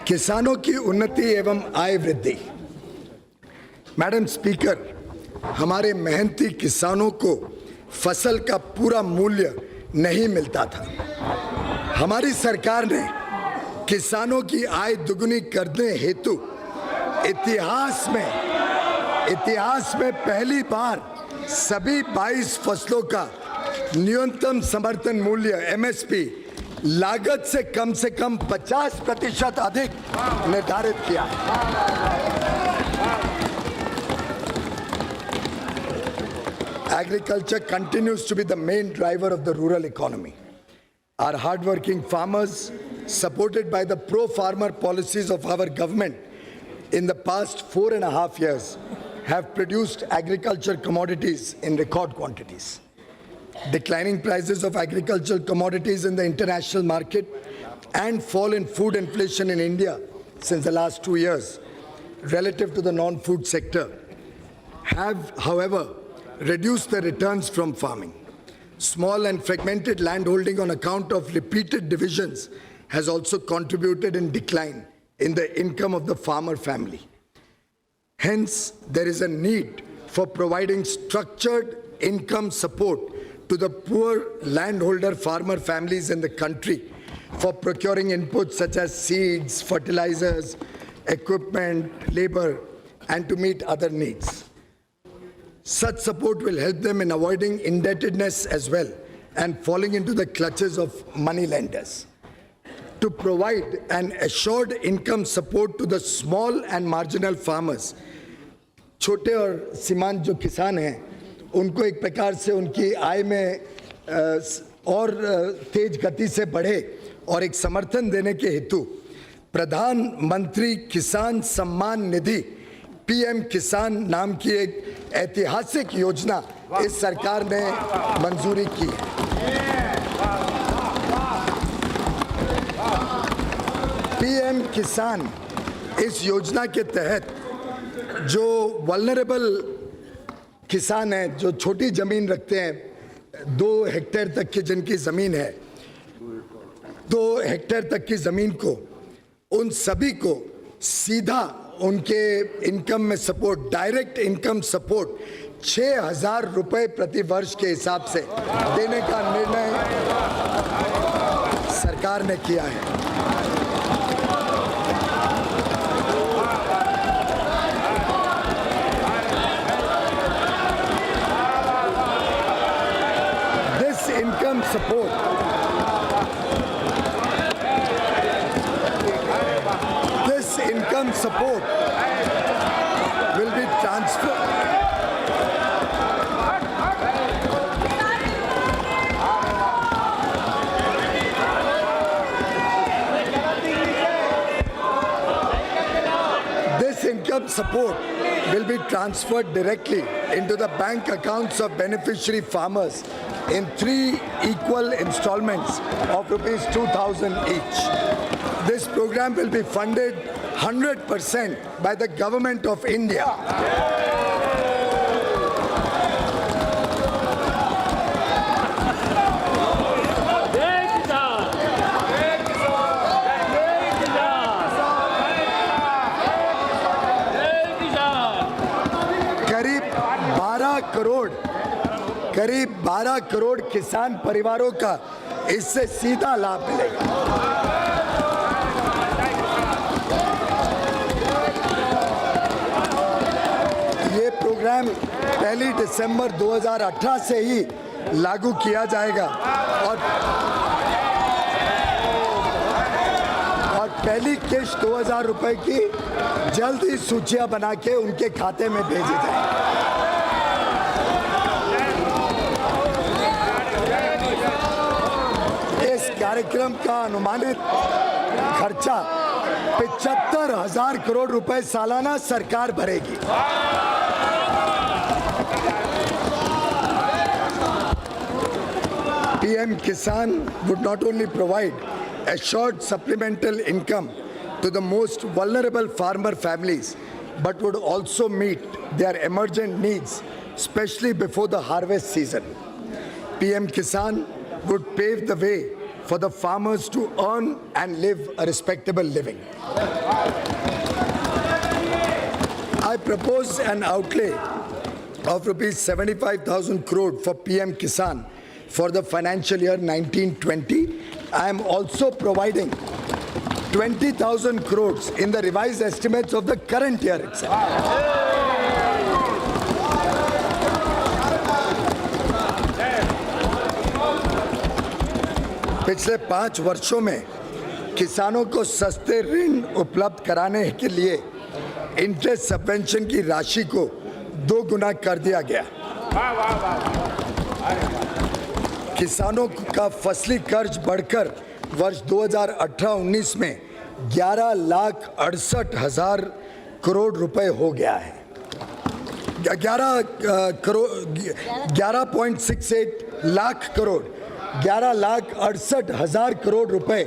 किसानों की उन्नति एवं आय वृद्धि। मैडम स्पीकर, हमारे मेहनती किसानों को फसल का पूरा मूल्य नहीं मिलता था। हमारी सरकार ने किसानों की आय दुगुनी करने हेतु इतिहास में पहली बार सभी 22 फसलों का न्यूनतम समर्थन मूल्य एमएसपी लागत से कम 50% अधिक निर्धारित किया। Agriculture continues to be the main driver of the rural economy. Our hardworking farmers, supported by the pro-farmer policies of our government in the past 4.5 years, have produced agriculture commodities in record quantities. Declining prices of agricultural commodities in the international market and fall in food inflation in India since the last 2 years relative to the non-food sector have, however, reduced the returns from farming. Small and fragmented landholding on account of repeated divisions has also contributed in decline in the income of the farmer family. Hence, there is a need for providing structured income support to the poor landholder farmer families in the country for procuring inputs such as seeds, fertilizers, equipment, labor, and to meet other needs. Such support will help them in avoiding indebtedness as well and falling into the clutches of money lenders. To provide an assured income support to the small and marginal farmers, छोटे और सीमांत जो किसान हैं, उनको एक प्रकार से उनकी आय में और तेज गति से बढ़े और एक समर्थन देने के हेतु प्रधानमंत्री किसान सम्मान निधि पीएम किसान नाम की एक ऐतिहासिक योजना इस सरकार ने मंजूरी की है। पीएम किसान इस योजना के तहत जो वल्नरेबल किसान हैं, जो छोटी जमीन रखते हैं, 2 हेक्टेयर तक की जिनकी जमीन है, 2 हेक्टेयर तक की जमीन को, उन सभी को सीधा उनके इनकम में सपोर्ट, डायरेक्ट इनकम सपोर्ट 6,000 रुपए प्रति वर्ष के हिसाब से देने का निर्णय सरकार ने किया है। This income support will be transferred. This income support will be transferred directly into the bank accounts of beneficiary farmers in 3 equal installments of rupees 2,000 each. This program will be funded 100% by the government of India. करीब 12 करोड़ किसान परिवारों का इससे सीधा लाभ मिलेगा। ये programme 1 दिसंबर 2018 से ही लागू किया जाएगा और पहली किश्त 2,000 रुपए की जल्द ही सूचियां बना के उनके खाते में भेजी जाएगी। कार्यक्रम का अनुमानित खर्चा 75,000 करोड़ रुपए सालाना सरकार भरेगी। PM Kisan would not only provide assured supplemental income to the most vulnerable farmer families, but would also meet their emergent needs, especially before the harvest season. PM Kisan would pave the way for the farmers to earn and live a respectable living. I propose an outlay of rupees 75,000 crore for PM Kisan for the financial year 1920. I am also providing 20,000 crores in the revised estimates of the current year itself. पिछले 5 वर्षों में किसानों को सस्ते ऋण उपलब्ध कराने के लिए इंटरेस्ट सबवेंशन की राशि को 2 गुना कर दिया गया। किसानों का फसली कर्ज बढ़कर वर्ष 2018-19 में 11,68,000 करोड़ रुपए हो गया है। 11.68 लाख करोड़ 11,68,000 करोड़ रुपए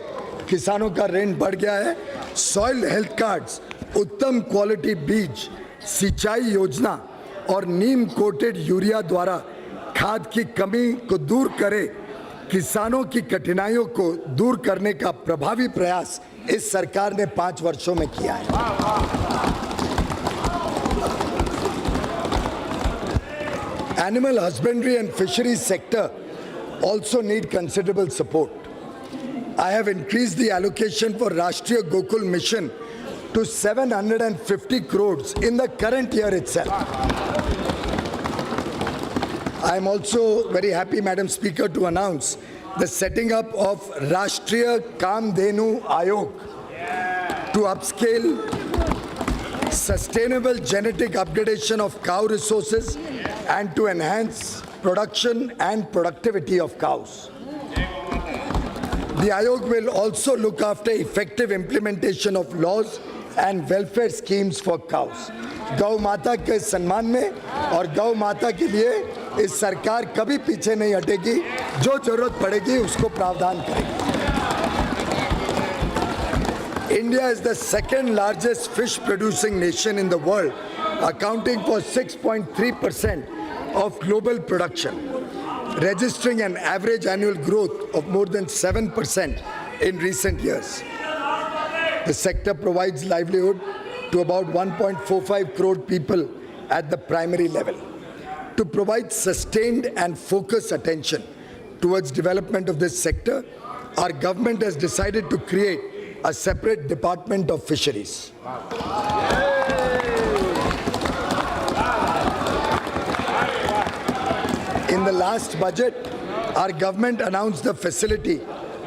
किसानों का ऋण बढ़ गया है। सॉइल हेल्थ कार्ड्स, उत्तम क्वालिटी बीज, सिंचाई योजना और नीम कोटेड यूरिया द्वारा खाद की कमी को दूर करे, किसानों की कठिनाइयों को दूर करने का प्रभावी प्रयास इस सरकार ने 5 वर्षों में किया है। Animal husbandry and fisheries sector also need considerable support. I have increased the allocation for Rashtriya Gokul Mission to 750 crores in the current year itself. I am also very happy, Madam Speaker, to announce the setting up of Rashtriya Kamdhenu Ayog to upscale sustainable genetic upgradation of cow resources and to enhance production and productivity of cows. The Ayog will also look after effective implementation of laws and welfare schemes for cows. गौ माता के सम्मान में और गौ माता के लिए इस सरकार कभी पीछे नहीं हटेगी, जो जरूरत पड़ेगी उसको प्रावधान करेगी। India is the second largest fish producing nation in the world, accounting for 6.3% of global production, registering an average annual growth of more than 7% in recent years. The sector provides livelihood to about 1.45 crore people at the primary level. To provide sustained and focused attention towards development of this sector, our government has decided to create a separate department of fisheries. In the last budget, our government announced the facility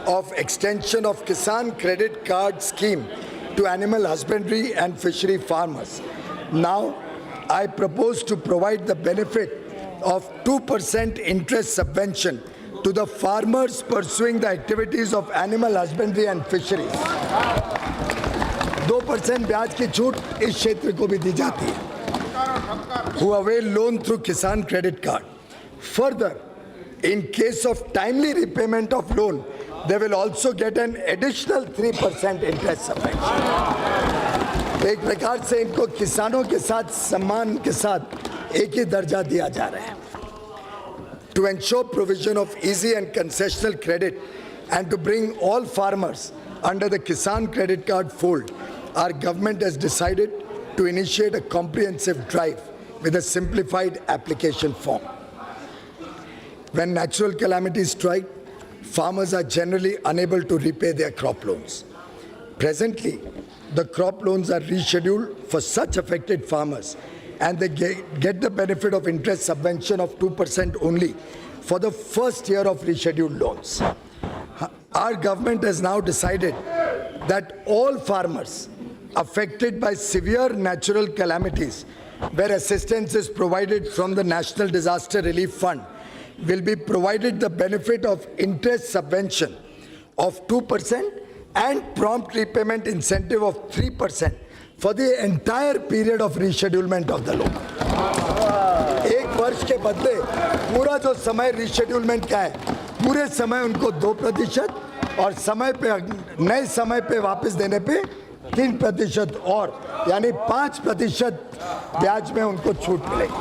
of extension of Kisan Credit Card Scheme to animal husbandry and fishery farmers. Now, I propose to provide the benefit of 2% interest subvention to the farmers pursuing the activities of animal husbandry and fisheries. 2% ब्याज की छूट इस क्षेत्र को भी दी जाती है, who avail loan through Kisan Credit Card. Further, in case of timely repayment of loan, they will also get an additional 3% interest subvention. एक प्रकार से इनको किसानों के साथ सम्मान के साथ एक ही दर्जा दिया जा रहा है. To ensure provision of easy and concessional credit and to bring all farmers under the Kisan Credit Card fold, our government has decided to initiate a comprehensive drive with a simplified application form. When natural calamities strike, farmers are generally unable to repay their crop loans. Presently, the crop loans are rescheduled for such affected farmers, and they get the benefit of interest subvention of 2% only for the first year of rescheduled loans. Our government has now decided that all farmers affected by severe natural calamities, where assistance is provided from the National Disaster Relief Fund, will be provided the benefit of interest subvention of 2% and prompt repayment incentive of 3% for the entire period of reschedulement of the loan. एक वर्ष के बदले पूरा जो समय reschedulement का है, पूरे समय उनको 2% और समय पे नए समय पे वापस देने पे 3% और यानी 5% ब्याज में उनको छूट मिलेगी.